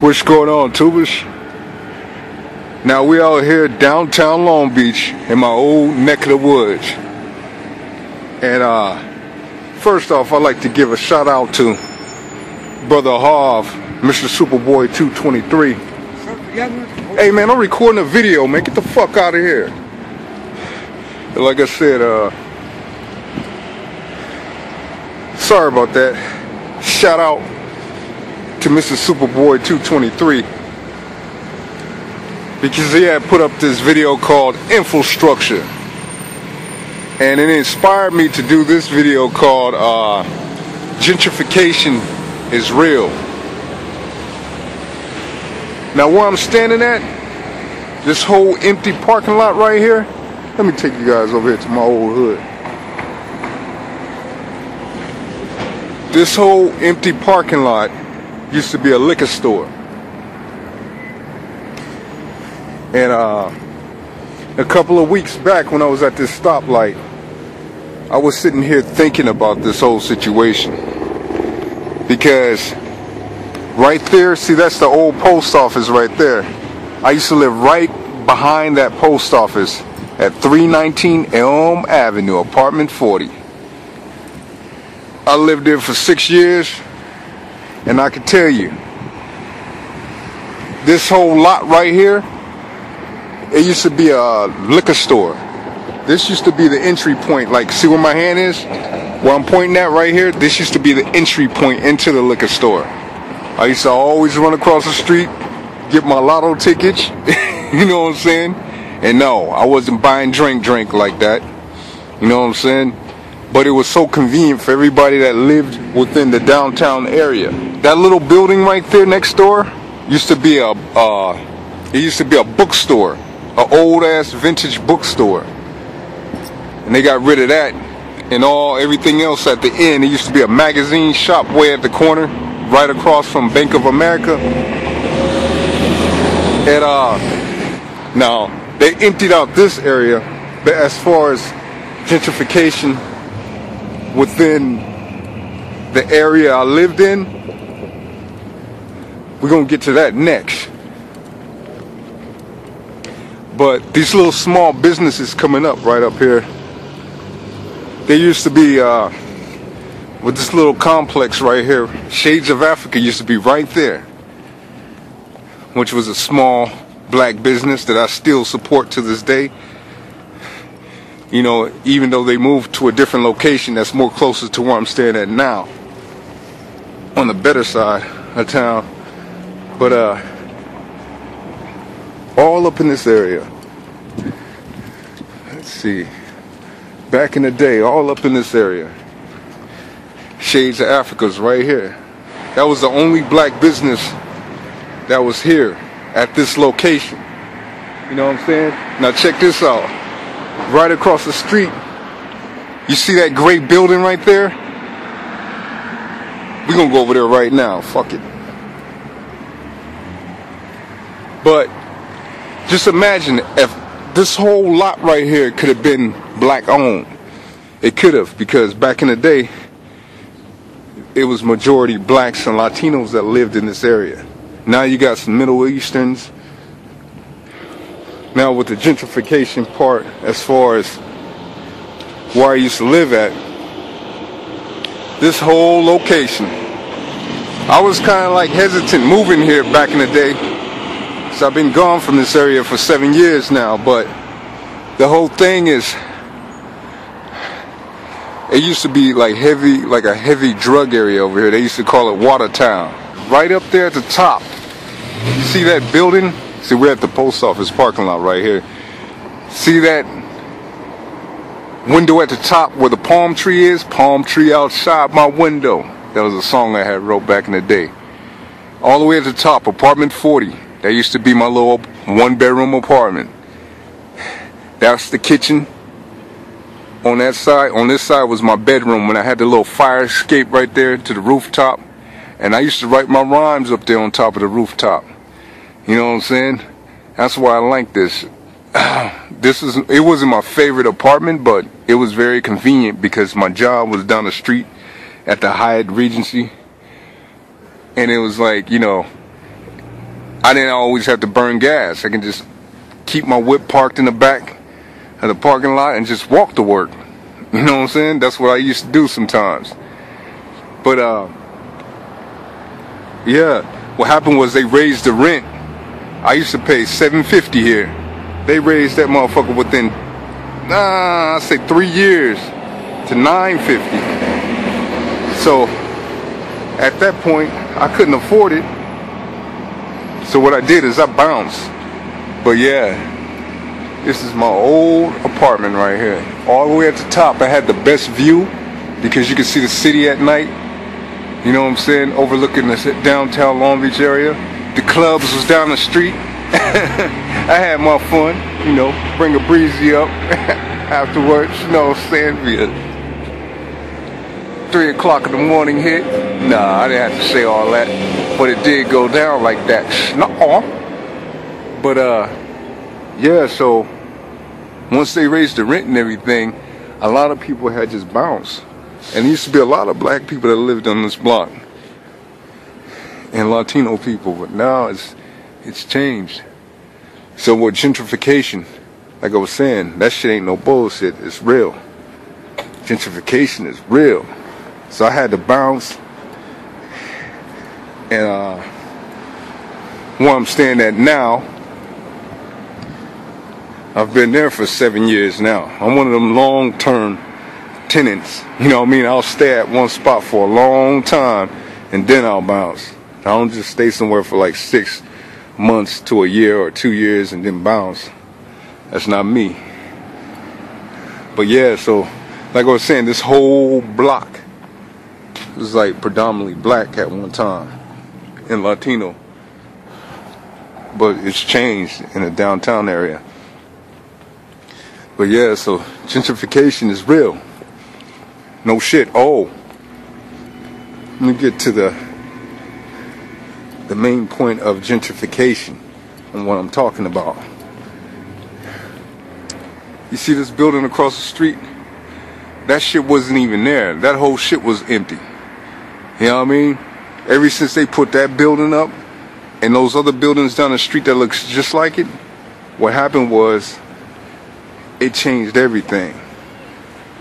What's going on, tubers? Now we out here downtown Long Beach in my old neck of the woods. And first off, I'd like to give a shout out to Brother Harv, Mr. Superboy 223. Hey man, I'm recording a video, man. Get the fuck out of here. Like I said, sorry about that. Shout out to Mr. Superboy 223 because he had put up this video called Infrastructure, and it inspired me to do this video called Gentrification Is Real. Now where I'm standing at, this whole empty parking lot right here, let me take you guys over here to my old hood. This whole empty parking lot used to be a liquor store. And a couple of weeks back when I was at this stoplight, I was sitting here thinking about this whole situation. Because right there, see, that's the old post office right there. I used to live right behind that post office at 319 Elm Avenue, apartment 40. I lived there for 6 years. And I can tell you, this whole lot right here, it used to be a liquor store. This used to be the entry point. Like, see where my hand is? Where I'm pointing at right here? This used to be the entry point into the liquor store. I used to always run across the street, get my lotto tickets, you know what I'm saying? And no, I wasn't buying drink like that. You know what I'm saying? But it was so convenient for everybody that lived within the downtown area. That little building right there next door used to be a bookstore, an old ass vintage bookstore, and they got rid of that and everything else at the end. It used to be a magazine shop way at the corner, right across from Bank of America. And now they emptied out this area, but as far as gentrification within the area I lived in, we're gonna get to that next. But these little small businesses coming up right up here, they used to be with this little complex right here, Shades of Africa used to be right there, which was a small black business that I still support to this day. You know, even though they moved to a different location that's more closer to where I'm staying at now, on the better side of town. But all up in this area, let's see, back in the day, all up in this area, Shades of Africa's right here. That was the only black business that was here at this location. You know what I'm saying? Now check this out. Right across the street, you see that great building right there? We're gonna go over there right now, fuck it. But just imagine if this whole lot right here could have been black owned. It could have, because back in the day, it was majority blacks and Latinos that lived in this area. Now you got some Middle Easterns. Now with the gentrification part, as far as where I used to live at, this whole location, I was kind of like hesitant moving here back in the day, because I've been gone from this area for 7 years now. But the whole thing is, it used to be like a heavy drug area over here. They used to call it Watertown. Right up there at the top, you see that building? See, we're at the post office parking lot right here. See that window at the top where the palm tree is? Palm tree outside my window. That was a song I had wrote back in the day. All the way at the top, apartment 40. That used to be my little one-bedroom apartment. That's the kitchen. On that side, on this side was my bedroom when I had the little fire escape right there to the rooftop. And I used to write my rhymes up there on top of the rooftop. You know what I'm saying? That's why I like this. It wasn't my favorite apartment, but it was very convenient because my job was down the street at the Hyatt Regency. And it was like, you know, I didn't always have to burn gas. I can just keep my whip parked in the back of the parking lot and just walk to work. You know what I'm saying? That's what I used to do sometimes. But yeah, what happened was they raised the rent. I used to pay $7.50 here. They raised that motherfucker within, I say 3 years to $9.50. So at that point, I couldn't afford it. So what I did is I bounced. But yeah, this is my old apartment right here. All the way at the top, I had the best view because you could see the city at night. You know what I'm saying? Overlooking the downtown Long Beach area. The clubs was down the street. I had my fun, you know, bring a breezy up afterwards, you know what I'm saying? 3 o'clock in the morning hit. Nah, I didn't have to say all that. But it did go down like that. Nah-ahh. But yeah, so once they raised the rent and everything, a lot of people had just bounced. And there used to be a lot of black people that lived on this block. And Latino people, but now it's changed. So with gentrification, like I was saying, that shit ain't no bullshit, it's real. Gentrification is real. So I had to bounce. And where I'm staying at now, I've been there for 7 years now. I'm one of them long-term tenants. You know what I mean? I'll stay at one spot for a long time and then I'll bounce. I don't just stay somewhere for like 6 months to a year or 2 years and then bounce. That's not me. But yeah, so like I was saying, this whole block was like predominantly black at one time and Latino. But it's changed in the downtown area. But yeah, so gentrification is real. No shit. Oh, let me get to the main point of gentrification and what I'm talking about. You see this building across the street? That shit wasn't even there. That whole shit was empty. You know what I mean? Ever since they put that building up and those other buildings down the street that looks just like it, what happened was it changed everything.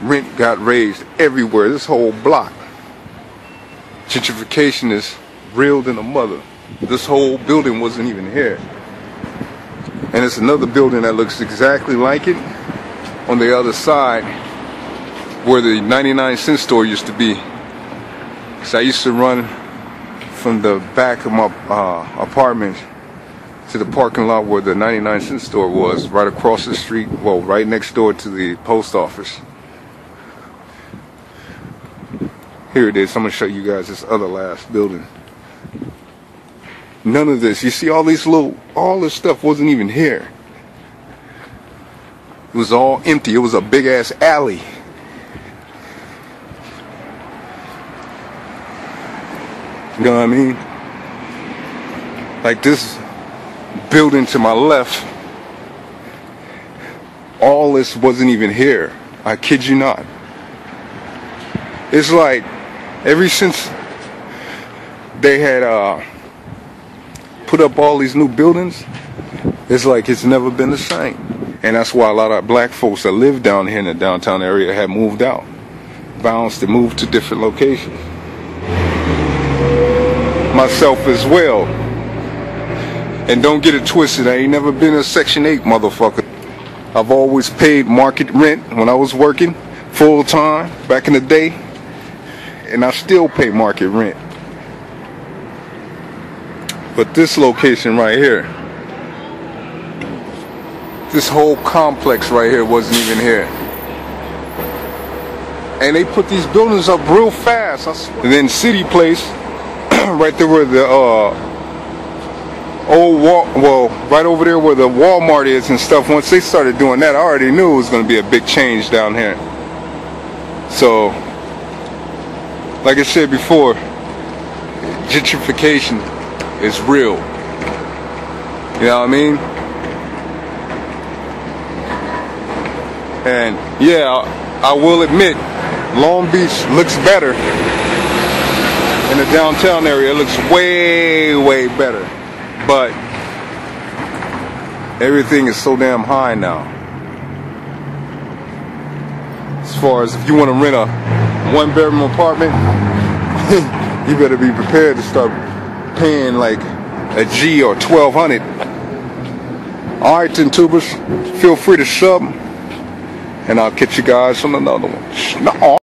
Rent got raised everywhere, this whole block. Gentrification is real than a mother. This whole building wasn't even here. And it's another building that looks exactly like it on the other side where the 99-cent store used to be. So I used to run from the back of my apartment to the parking lot where the 99-cent store was, right across the street, well, right next door to the post office. Here it is. I'm going to show you guys this other last building. None of this. You see all these all this stuff wasn't even here. It was all empty. It was a big ass alley. You know what I mean? Like this building to my left, all this wasn't even here. I kid you not. It's like ever since they had put up all these new buildings, it's like it's never been the same. And that's why a lot of black folks that live down here in the downtown area have moved out, bounced and moved to different locations. Myself as well. And don't get it twisted, I ain't never been a Section 8 motherfucker. I've always paid market rent when I was working full time back in the day, and I still pay market rent. But this location right here, this whole complex right here wasn't even here. And they put these buildings up real fast. And then City Place, right there where the right over there where the Walmart is and stuff, once they started doing that, I already knew it was going to be a big change down here. So, like I said before, gentrification is real. You know what I mean? And yeah, I will admit, Long Beach looks better. In the downtown area, it looks way, way better. but everything is so damn high now. As far as if you want to rent a 1-bedroom apartment, you better be prepared to start paying like a G or 1,200. Alright then, tubers, feel free to sub, and I'll catch you guys on another one. Nah-ahh.